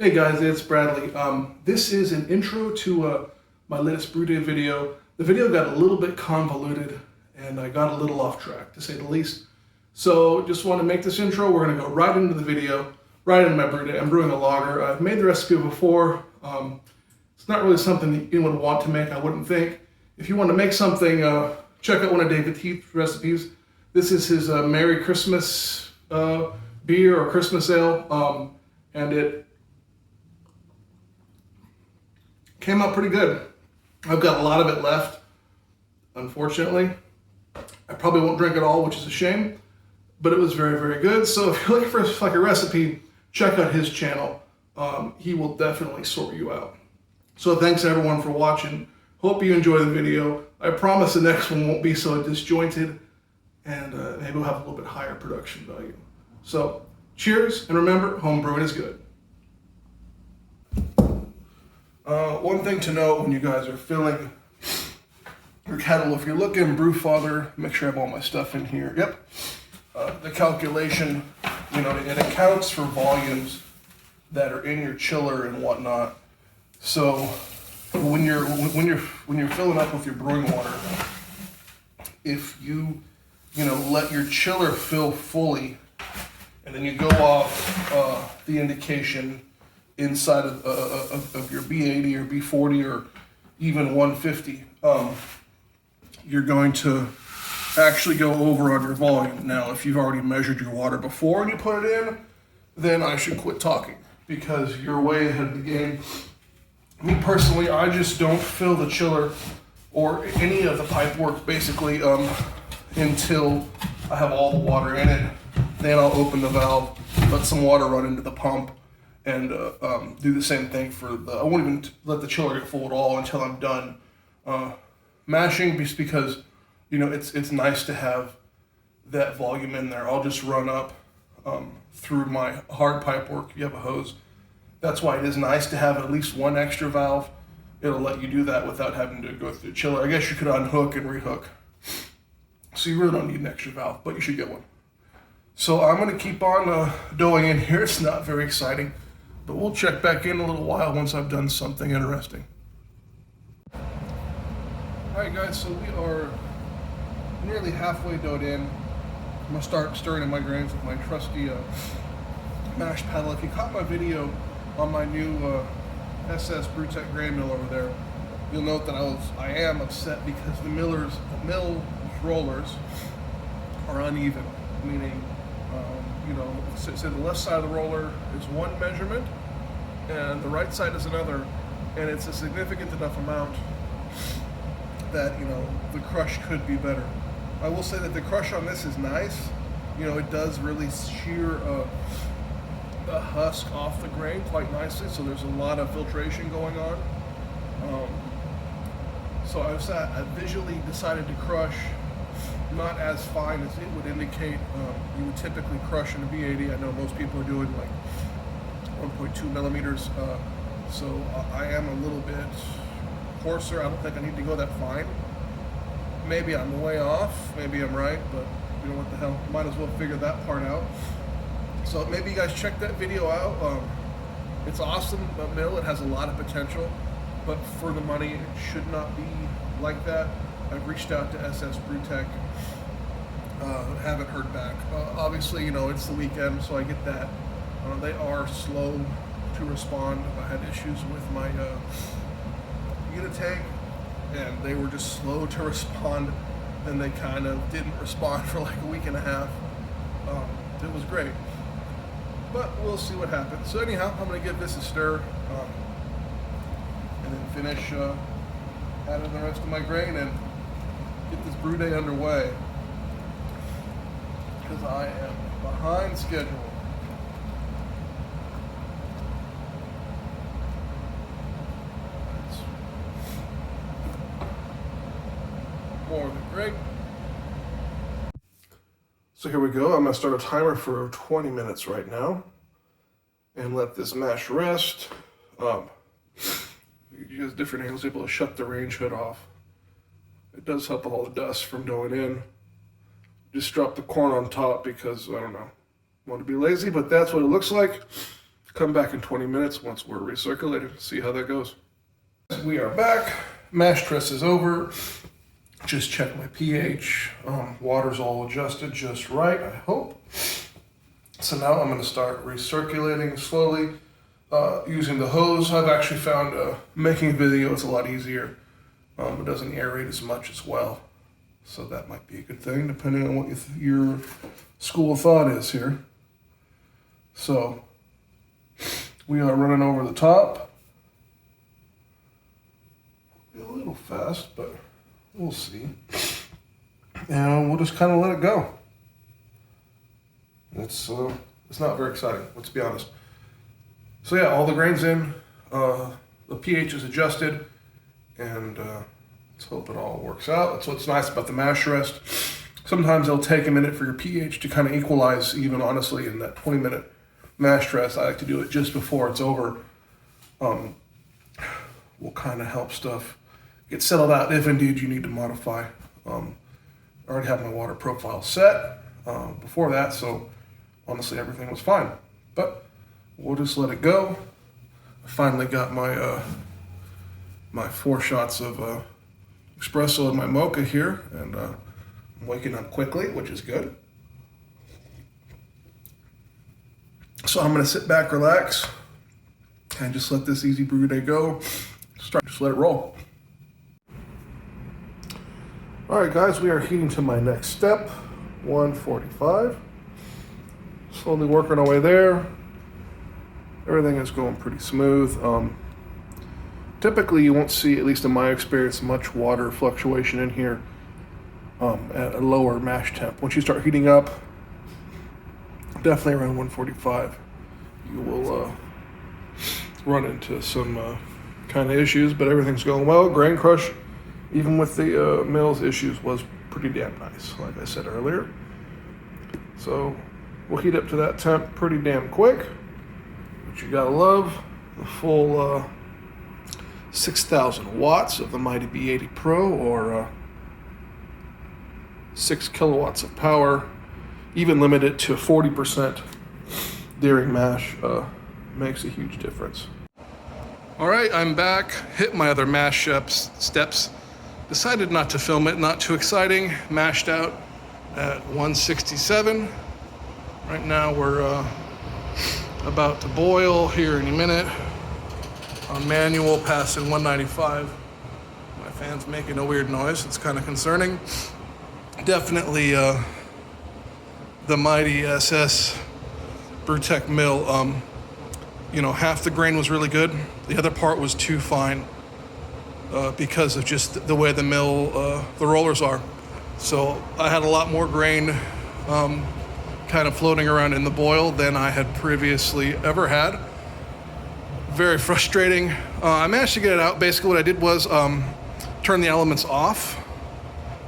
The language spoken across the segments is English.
Hey guys, it's Bradley. This is an intro to my latest Brew Day video. The video got a little bit convoluted and I got a little off track, to say the least. So just want to make this intro. We're going to go right into the video, right into my Brew Day. I'm brewing a lager. I've made the recipe before. It's not really something that you would want to make, I wouldn't think. If you want to make something, check out one of David Heath's recipes. This is his Merry Christmas beer or Christmas ale, and it came out pretty good. I've got a lot of it left, unfortunately. I probably won't drink it all, which is a shame, but it was very, very good. So if you're looking for like a recipe, check out his channel. He will definitely sort you out. So thanks everyone for watching. Hope you enjoy the video. I promise the next one won't be so disjointed and maybe we'll have a little bit higher production value. So cheers, and remember, home brewing is good. One thing to note when you guys are filling your kettle, if you're looking Brewfather, make sure I have all my stuff in here. Yep. The calculation, it accounts for volumes that are in your chiller and whatnot. So when you're filling up with your brewing water, if you let your chiller fill fully, and then you go off the indication inside of your B80 or B40 or even 150, you're going to actually go over on your volume. Now, if you've already measured your water before and you put it in, then I should quit talking because you're way ahead of the game. Me personally, I just don't fill the chiller or any of the pipe work basically until I have all the water in it. Then I'll open the valve, let some water run into the pump, and do the same thing for I won't even let the chiller get full at all until I'm done mashing, just because it's nice to have that volume in there. I'll just run up through my hard pipe work. You have a hose. That's why it is nice to have at least one extra valve. It'll let you do that without having to go through the chiller. I guess you could unhook and rehook. So you really don't need an extra valve, but you should get one. So I'm going to keep on doughing in here. It's not very exciting, but we'll check back in a little while once I've done something interesting. Alright guys, so we are nearly halfway doughed in. I'm going to start stirring in my grains with my trusty mash paddle. If you caught my video on my new SS Brewtech grain mill over there, you'll note that I am upset because the mill's rollers are uneven, meaning so the left side of the roller is one measurement and the right side is another, and it's a significant enough amount that the crush could be better. I will say that the crush on this is nice. It does really shear the husk off the grain quite nicely, so there's a lot of filtration going on. So I visually decided to crush not as fine as it would indicate you would typically crush in a B80. I know most people are doing like 1.2 millimeters, so I am a little bit coarser. I don't think I need to go that fine. Maybe I'm way off, maybe I'm right, but what the hell, might as well figure that part out. So maybe you guys check that video out. It's awesome, the mill, it has a lot of potential, but for the money, it should not be like that. I've reached out to SS Brewtech, haven't heard back. Obviously, it's the weekend, so I get that. They are slow to respond. I had issues with my unit tank, and they were just slow to respond, and they kind of didn't respond for like a week and a half. It was great, but we'll see what happens. So anyhow, I'm going to give this a stir, and then finish adding the rest of my grain and get this brew day underway, because I am behind schedule. More of the grape. So here we go. I'm going to start a timer for 20 minutes right now and let this mash rest. Use different angles, able to shut the range hood off. It does help with all the dust from going in. Just drop the corn on top because, I don't know, want to be lazy, but that's what it looks like. Come back in 20 minutes once we're recirculated, see how that goes. We are back. Mash stress is over. Just check my pH. Water's all adjusted just right, I hope. So now I'm going to start recirculating slowly using the hose. I've actually found making a video is a lot easier. It doesn't aerate as much as well. So that might be a good thing depending on what your school of thought is here. So we are running over the top. A little fast, but we'll see. And we'll just kind of let it go. It's not very exciting, let's be honest. So yeah, all the grain's in, the pH is adjusted, and let's hope it all works out. That's what's nice about the mash rest. Sometimes it'll take a minute for your pH to kind of equalize, even honestly, in that 20-minute mash rest. I like to do it just before it's over. Will kind of help stuff get settled out if indeed you need to modify. I already have my water profile set before that, so honestly everything was fine. But we'll just let it go. I finally got my my 4 shots of espresso in my mocha here, and I'm waking up quickly, which is good. So I'm gonna sit back, relax, and just let this easy brew day go. Just let it roll. All right, guys, we are heating to my next step, 145. Slowly working our way there. Everything is going pretty smooth. Typically, you won't see, at least in my experience, much water fluctuation in here at a lower mash temp. Once you start heating up, definitely around 145, you will run into some kind of issues, but everything's going well. Grain crush, even with the mill's issues, was pretty damn nice, like I said earlier. So we'll heat up to that temp pretty damn quick, which you gotta love. The full 6,000 watts of the mighty B80 Pro, or 6 kilowatts of power. Even limited to 40% during mash makes a huge difference. All right, I'm back. Hit my other mash steps. Decided not to film it, not too exciting. Mashed out at 167. Right now we're about to boil here in a minute. On manual, passing 195. My fan's making a weird noise. It's kind of concerning. Definitely the mighty SS Brewtech mill. Half the grain was really good. The other part was too fine because of just the way the mill, the rollers are. So I had a lot more grain kind of floating around in the boil than I had previously ever had. Very frustrating. I managed to get it out. Basically what I did was turn the elements off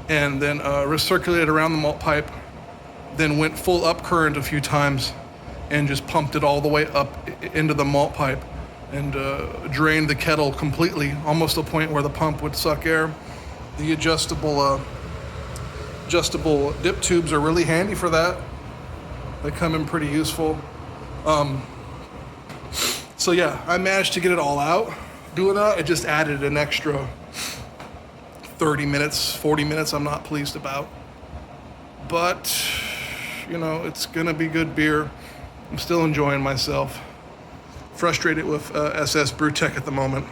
and then recirculated around the malt pipe, then went full up current a few times and just pumped it all the way up into the malt pipe and drained the kettle completely, almost to the point where the pump would suck air. The adjustable dip tubes are really handy for that. They come in pretty useful. So yeah, I managed to get it all out. Doing that, it just added an extra 30 minutes, 40 minutes I'm not pleased about. But, it's gonna be good beer. I'm still enjoying myself. Frustrated with SS Brewtech at the moment.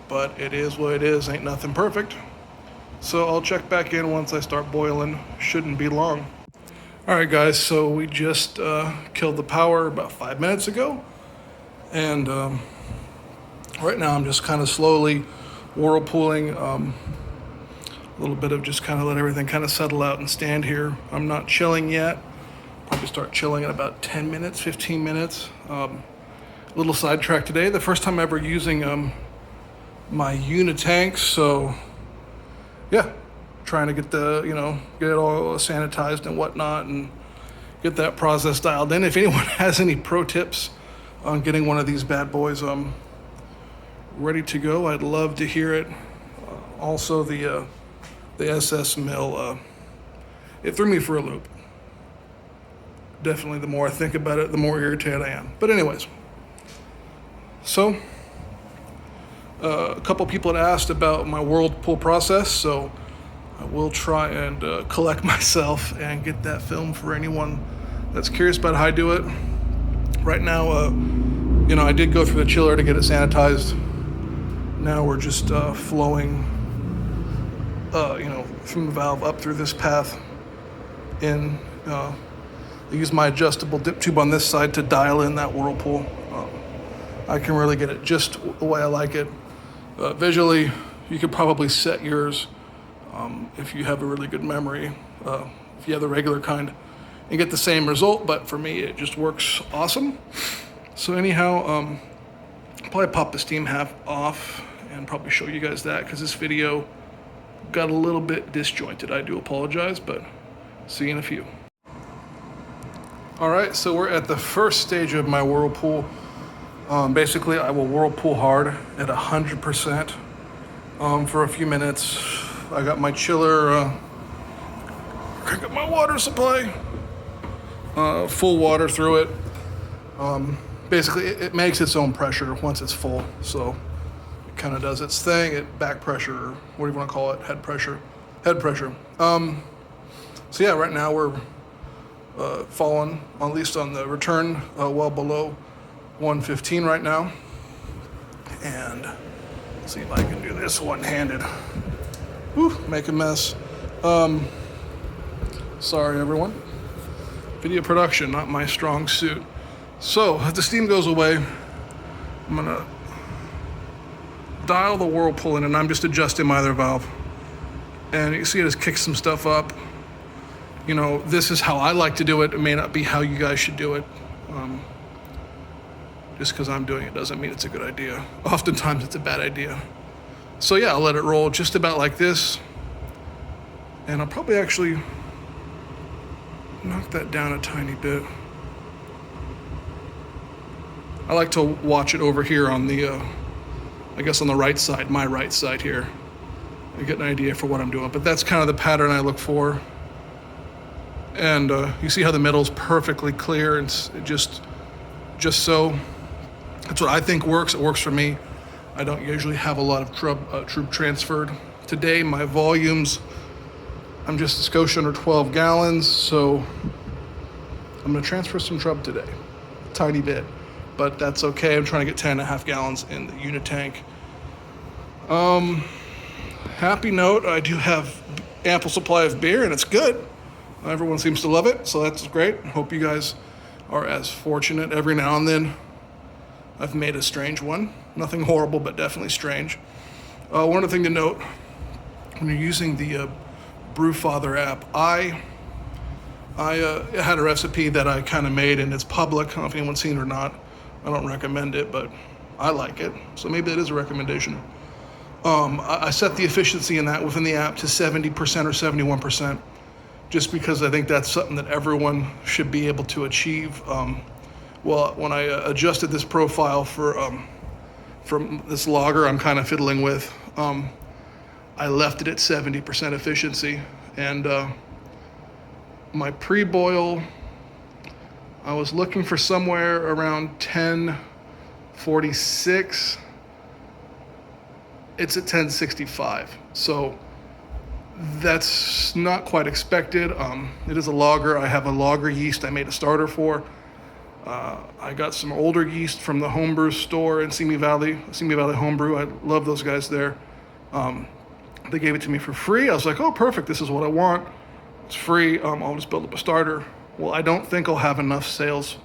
But it is what it is, ain't nothing perfect. So I'll check back in once I start boiling. Shouldn't be long. All right, guys, so we just killed the power about 5 minutes ago. And right now I'm just kind of slowly whirlpooling, a little bit of just kind of let everything kind of settle out and stand here. I'm not chilling yet. Probably start chilling in about 10 minutes, 15 minutes. A little sidetrack today. The first time ever using my unitank, so yeah, trying to get get it all sanitized and whatnot and get that process dialed in. If anyone has any pro tips on getting one of these bad boys ready to go, I'd love to hear it. Also, the SS mill, it threw me for a loop. Definitely, the more I think about it, the more irritated I am. But anyways, So, a couple people had asked about my Whirlpool process, so I will try and collect myself and get that film for anyone that's curious about how I do it. Right now, I did go through the chiller to get it sanitized. Now we're just flowing, from the valve up through this path in. I use my adjustable dip tube on this side to dial in that Whirlpool. I can really get it just the way I like it. Visually, you could probably set yours if you have a really good memory, if you have the regular kind, and get the same result, but for me, it just works awesome. So anyhow, I'll probably pop the steam half off and probably show you guys that, because this video got a little bit disjointed. I do apologize, but see you in a few. All right, so we're at the first stage of my Whirlpool. Basically, I will Whirlpool hard at 100% for a few minutes. I got my chiller, crank up my water supply, full water through it. Basically, it makes its own pressure once it's full, so it kind of does its thing. It back pressure, or what do you want to call it? Head pressure. So yeah, right now we're falling, at least on the return, well below 115 right now. And let's see if I can do this one-handed. Whew, make a mess. Sorry everyone. Video production, not my strong suit. So if the steam goes away, I'm gonna dial the Whirlpool in, and I'm just adjusting my other valve. And you see it just kicks some stuff up. This is how I like to do it. It may not be how you guys should do it. Just because I'm doing it doesn't mean it's a good idea. Oftentimes it's a bad idea. So yeah, I'll let it roll just about like this. And I'll probably actually knock that down a tiny bit. I like to watch it over here on the, I guess on the right side, my right side here. I get an idea for what I'm doing, but that's kind of the pattern I look for. And you see how the middle's perfectly clear, and just so. That's what I think works. It works for me. I don't usually have a lot of trub transferred. Today, my volumes, I'm just a skosh under 12 gallons, so I'm gonna transfer some trub today, a tiny bit, but that's okay. I'm trying to get 10.5 gallons in the unit tank. Happy note, I do have ample supply of beer, and it's good. Everyone seems to love it, so that's great. Hope you guys are as fortunate. Every now and then I've made a strange one. Nothing horrible, but definitely strange. One other thing to note, when you're using the Brewfather app, I had a recipe that I kind of made, and it's public. I don't know if anyone's seen it or not. I don't recommend it, but I like it, so maybe that is a recommendation. I set the efficiency in that within the app to 70% or 71%. Just because I think that's something that everyone should be able to achieve. Well, when I adjusted this profile from this logger I'm kind of fiddling with, I left it at 70% efficiency. And my pre-boil, I was looking for somewhere around 1046. It's at 1065. So that's not quite expected. It is a lager. I have a lager yeast I made a starter for. I got some older yeast from the homebrew store in Simi Valley Homebrew. I love those guys there. They gave it to me for free. I was like, oh, perfect. This is what I want. It's free. I'll just build up a starter. Well, I don't think I'll have enough cells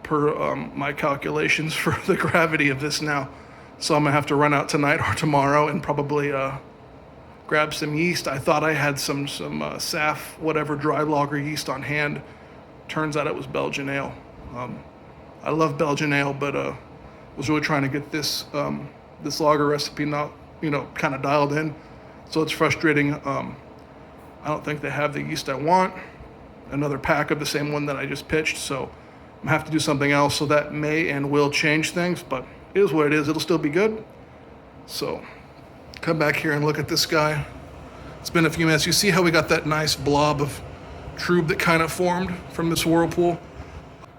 per my calculations for the gravity of this now. So I'm gonna have to run out tonight or tomorrow and probably grab some yeast. I thought I had some SAF, whatever, dry lager yeast on hand. Turns out it was Belgian ale. I love Belgian ale, but was really trying to get this lager recipe not, kind of dialed in. So it's frustrating. I don't think they have the yeast I want. Another pack of the same one that I just pitched, so I'm gonna have to do something else. So that may and will change things, but it is what it is. It'll still be good. So come back here and look at this guy. It's been a few minutes. You see how we got that nice blob of trub that kind of formed from this Whirlpool.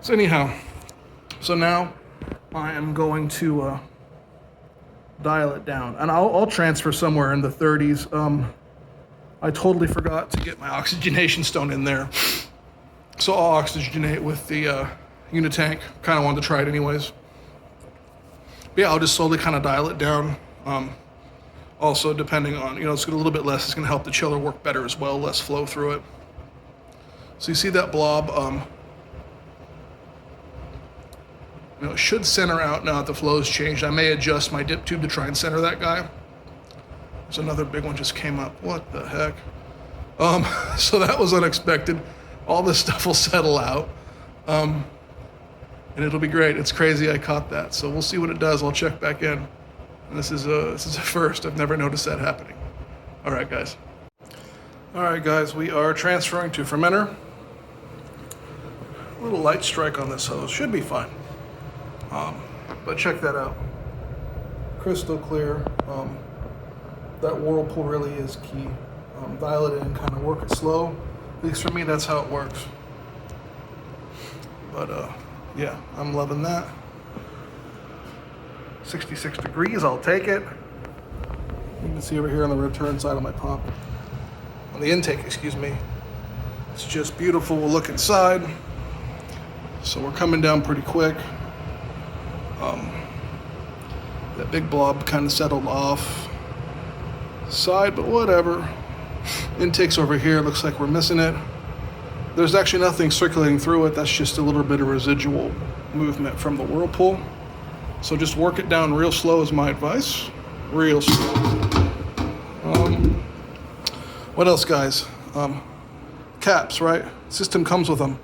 So anyhow, so now I am going to dial it down, and I'll transfer somewhere in the 30s. I totally forgot to get my oxygenation stone in there, so I'll oxygenate with the unit tank. Kind of wanted to try it anyways. But yeah, I'll just slowly kind of dial it down. Also, depending on, it's a little bit less, it's going to help the chiller work better as well, less flow through it. So you see that blob, it should center out now that the flow's changed. I may adjust my dip tube to try and center that guy. There's another big one just came up. What the heck? So that was unexpected. All this stuff will settle out. And it'll be great. It's crazy I caught that. So we'll see what it does. I'll check back in. And this is a first. I've never noticed that happening. All right, guys. All right, guys, we are transferring to fermenter. A little light strike on this hose. Should be fine. But check that out. Crystal clear. That Whirlpool really is key. Dial it in, kind of work it slow. At least for me, that's how it works. But yeah, I'm loving that. 66 degrees, I'll take it. You can see over here on the return side of my pump. On the intake, excuse me. It's just beautiful. We'll look inside. So we're coming down pretty quick. That big blob kind of settled off side, but whatever. Intake's over here. Looks like we're missing it. There's actually nothing circulating through it. That's just a little bit of residual movement from the Whirlpool. So just work it down real slow is my advice. Real slow. What else, guys? Caps, right? System comes with them.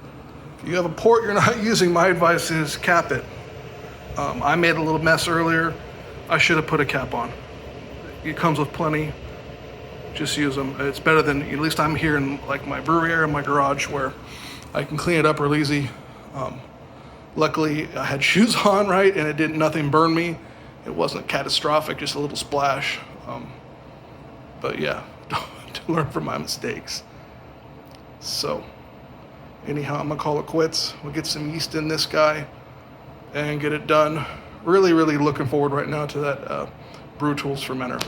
If you have a port you're not using, my advice is cap it. I made a little mess earlier. I should have put a cap on. It comes with plenty. Just use them. It's better than, at least I'm here in like my brewery area, my garage, where I can clean it up real easy. Luckily, I had shoes on, right, and nothing burned me. It wasn't catastrophic, just a little splash. But yeah, to learn from my mistakes. So, anyhow, I'm gonna call it quits. We'll get some yeast in this guy and get it done. Really, really looking forward right now to that Brewtools fermenter.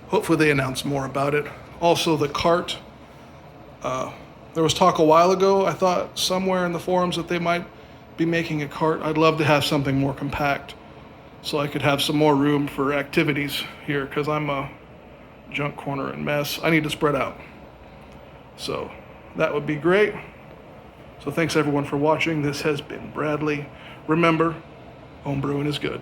Hopefully they announce more about it. Also, the cart. There was talk a while ago, I thought somewhere in the forums that they might be making a cart. I'd love to have something more compact so I could have some more room for activities here, because I'm a junk corner and mess. I need to spread out. So that would be great. So thanks everyone for watching. This has been Bradley. Remember, home brewing is good.